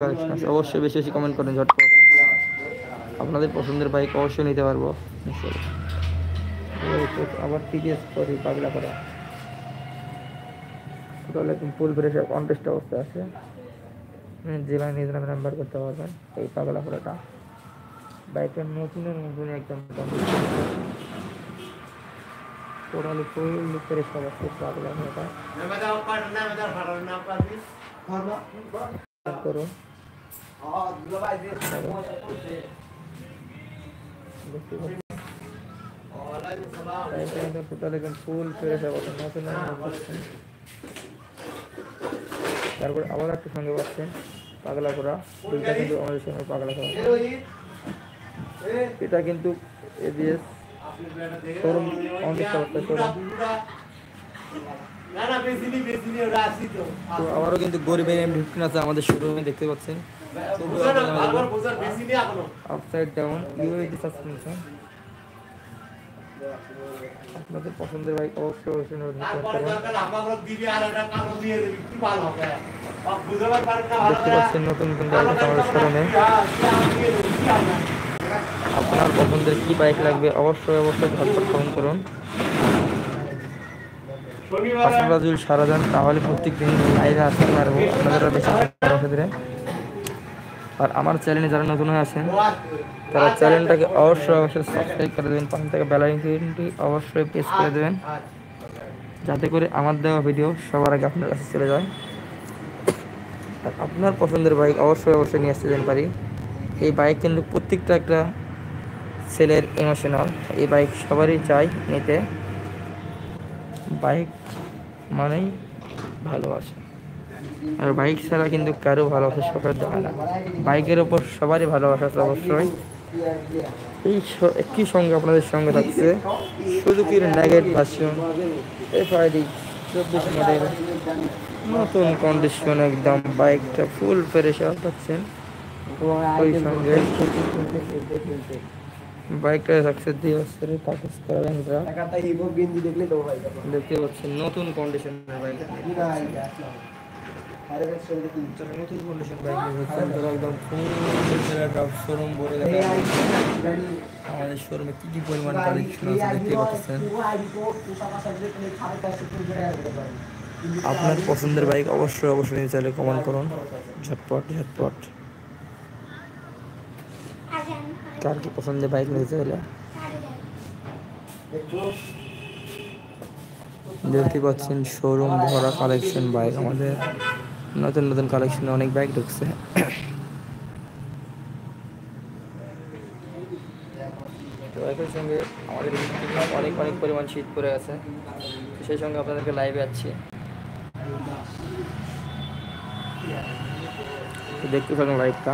Collection আছে, অবশ্যই বেশি বেশি কমেন্ট করেন ঝটপট। আপনাদের পছন্দের বাইক অবশ্যই নিতে পারবো। আবার টিভিএস করি পাগলা করা টোটাল একদম ফুল ফ্রেশ কন্টেস্ট অবস্থা আছে। জেলায় নিজ নামে নাম্বার করতে পারবেন। এই পাগলা করাটা বাইকটা নতুনের নতুন একদম টোটালি ফুল ফ্রেশ অবস্থা পাগলা করাটা করুন। টোটাল একদম ফুল ফ্রেশ অবস্থা নতুন। তারপর আবার একটা সঙ্গে পাচ্ছেন পাগলা করা, দুইটা কিন্তু আমাদের সঙ্গে পাগলা করা। এটা কিন্তু এবিএস শোরুম অনেক অবস্থা শোরুম। তো আবারও কিন্তু গরিবের M15 আছে আমাদের শোরুমে, দেখতে পাচ্ছেন আপসাইড ডাউন ইউএডি সাসপেনশন। আপনাদের পছন্দের বাইক অবশ্যই দেখতে পাচ্ছেন নতুন নতুন বাইক আমাদের শোরুমে। আপনার পছন্দের কি বাইক লাগবে অবশ্যই অবশ্যই ঝটপট কমেন্ট করুন। আপনারা যদি সারা যান তাহলে প্রত্যেক দিন লাইভে আসতে পারবো আপনাদের বেশি ধরে। আর আমার চ্যানেলে যারা নতুন হয়ে আছেন তারা চ্যানেলটাকে অবশ্যই অবশ্যই সাবস্ক্রাইব করে দেবেন, পাশে থেকে বেল আইকনটি অবশ্যই প্রেস করে দেবেন, যাতে করে আমার দেওয়া ভিডিও সবার আগে আপনার কাছে চলে যায়। আর আপনার পছন্দের বাইক অবশ্যই অবশ্যই নিয়ে আসতে যেতে পারি। এই বাইক কিন্তু প্রত্যেকটা একটা ছেলের ইমোশনাল। এই বাইক সবারই চাই নিতে। বাইক মানেই ভালোবাসা, আর বাইক ছাড়া কিন্তু কারো ভালোবাসা সবার দেয় না। বাইকের ওপর সবারই ভালোবাসা আছে অবশ্যই। এই একই সঙ্গে আপনাদের সঙ্গে থাকছে সুজুকির ন্যাগেট ভার্সন FID 24 মডেল, নতুন কন্ডিশন একদম। বাইকটা ফুল ফ্রেশ পাচ্ছেন। ওই সঙ্গে বাইকটা থাকছে 2 বছরের কাগজ করা লেন্সরা, দেখতে পাচ্ছেন নতুন কন্ডিশনের বাইক। নতুন কন্ডিশন বাইক একদম শোরুম ভরে দেখা। আমাদের শোরুমে কি কি পরিমাণ কালেকশন আছে দেখতে পাচ্ছেন। আপনার পছন্দের বাইক অবশ্যই অবশ্যই নিতে চাইলে কমেন্ট করুন ঝটপট ঝটপট। কার কি পছন্দের বাইক নিতে চাইলে দেখতে পাচ্ছেন শোরুম ভরা কালেকশন বাইক। আমাদের নতুন নতুন কালেকশনে অনেক বাইক ঢুকছে। তো একই সঙ্গে আমাদের অনেক অনেক পরিমাণ শীত পড়ে গেছে, সেই সঙ্গে আপনাদেরকে লাইভে আছি দেখতে থাকুন লাইভটা।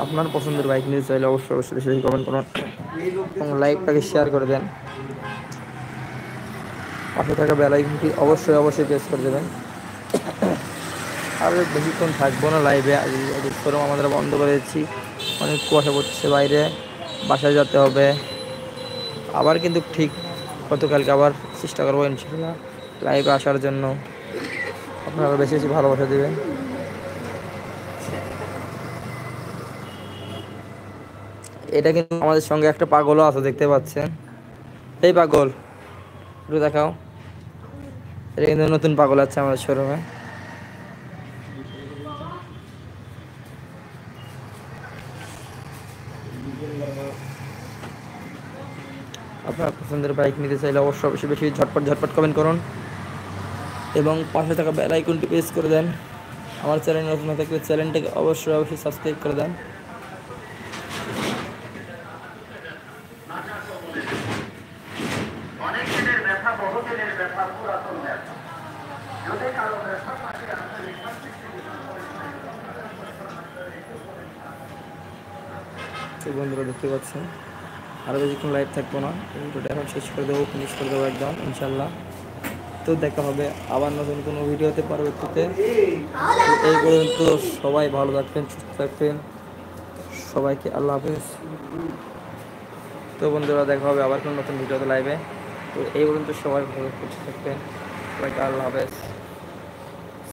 আপনার পছন্দের বাইক নিতে চাইলে অবশ্যই অবশ্যই সেই কমেন্ট করুন এবং লাইভটাকে শেয়ার করে দেন। পাশে থাকা বেল আইকনটি অবশ্যই অবশ্যই প্রেস করে দেবেন। আর বেশিক্ষণ থাকবো না লাইভে, শোরুম আমাদের বন্ধ করে দিচ্ছি, অনেক কুয়াশা পড়ছে বাইরে, বাসায় যেতে হবে। আবার কিন্তু ঠিক গতকালকে আবার চেষ্টা করবো ইনশাআল্লাহ লাইভে আসার জন্য। আপনারা বেশি বেশি ভালোবাসা দেবেন। এটা কিন্তু আমাদের সঙ্গে একটা পাগলও আছে, দেখতে পাচ্ছেন। এই পাগল একটু দেখাও। এটা কিন্তু নতুন পাগল আছে আমাদের শোরুমে। আপনার পছন্দের বাইক নিতে চাইলে অবশ্যই অবশ্যই বেশি ঝটপট ঝটপট কমেন্ট করুন এবং পাশে থাকা বেল আইকনটি প্রেস করে দেন। আমার চ্যানেল নতুন না থাকলে চ্যানেলটাকে অবশ্যই অবশ্যই সাবস্ক্রাইব করে দেন। তো বন্ধুরা দেখতে পাচ্ছেন আরও বেশিক্ষণ লাইভ থাকবো না, ভিডিওটা এখন শেষ করে দেবো, ফিনিশ করে দেবো একদম ইনশাল্লাহ। তো দেখা হবে আবার নতুন কোনো ভিডিওতে পরবর্তীতে। এই পর্যন্ত সবাই ভালো থাকবেন, সুস্থ থাকবেন, সবাইকে আল্লাহ হাফেজ। তো বন্ধুরা দেখা হবে আবার কোনো নতুন ভিডিওতে লাইভে। তো এই পর্যন্ত সবাই ভালো সুস্থ থাকবেন, সবাইকে আল্লাহ হাফেজ।